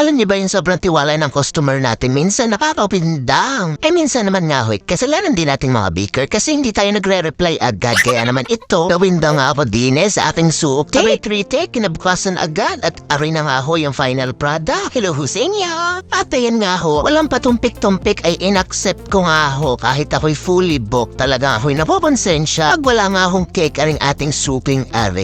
Alam niyo ba yung sobrang tiwala ng customer natin minsan nakakapindang. Minsan naman nga hoy, kasalanan din nating mga baker kasi hindi tayo nagre-reply agad. Kaya naman ito, gawin nga ako din sa ating suok. Sabay 3 kinabukasan agad at aray na nga ho yung final product. Hello ho sa inyo. At ayan nga ho, walang patumpik-tumpik ay inaccept ko nga ho kahit ako'y fully booked. Talaga ako'y napapansin siya pag wala nga hong cake aring ating suping are.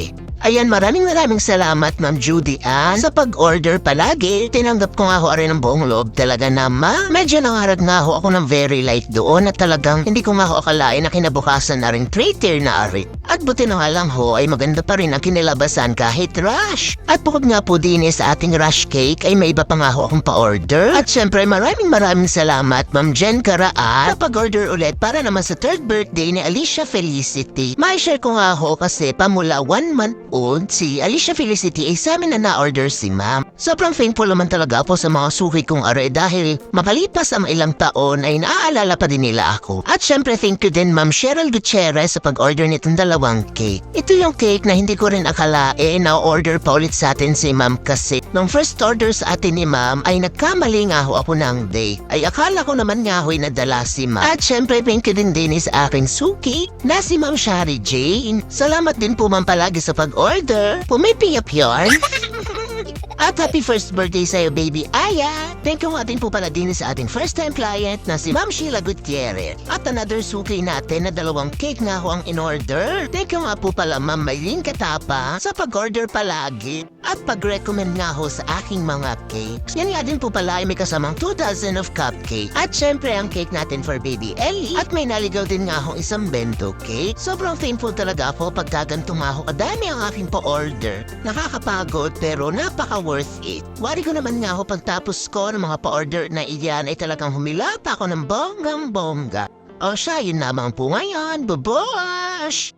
Ayan, maraming salamat Ma'am Judy Ann sa pag-order palagi. Tinanggap ko nga ho rin ng buong loob talaga naman. Medyo nangarag nga ho ako ng very light doon at talagang hindi ko nga ho akalain na kinabukasan na rin 3-tier na ari. At buti na nga lang ho ay maganda pa rin ang kinilabasan kahit rush. At bukod nga po din sa ating rush cake ay may iba pa nga ho akong pa-order. At syempre maraming salamat Ma'am Jen Caraan sa pag-order ulit para naman sa 3rd birthday ni Alicia Felicity. May share ko nga ho kasi pamula 1 month old si Alicia Felicity ay sa amin na na-order si Ma'am. Sobrang thankful naman talaga po sa mga suki kong are dahil makalipas ang ilang taon ay naaalala pa din nila ako. At syempre thank you din Ma'am Cheryl Gutierrez sa pag-order nitong 2 cake. Ito yung cake na hindi ko rin akalain na order pa ulit sa atin si Ma'am kasi nung first order sa atin ni Ma'am ay nagkamali nga ho ako ng date. Ay akala ko naman nga ho'y nadala si Ma'am. At syempre thank you din sa aking suki na si Ma'am Shari Jane. Salamat din po Ma'am palagi sa pag-order. Pumipiyap yarn. At happy first birthday sa'yo, baby Aya! Thank you nga din po pala din sa ating first-time client na si Ma'am Sheila Gutierrez. At another suki natin na 2 cake nga ho ang in-order. Thank you nga po pala Ma'am Maylene Katapa sa pag-order palagi at pag-recommend nga ho sa aking mga cakes. Yan nga din po pala ay may kasamang 2 dozen of cupcake. At syempre ang cake natin for baby Ellie. At may naligaw din nga ho isang bento cake. Sobrang thankful talaga ako pag gaganto nga ho kadami ang aking pa-order. Nakakapagod pero napaka-worth it. Wari ko naman nga ho pagtapos ko ng mga pa-order na iyan ay talagang humilata ako ng bonggang-bongga. O siya, yun lamang po ngayon. Bubush!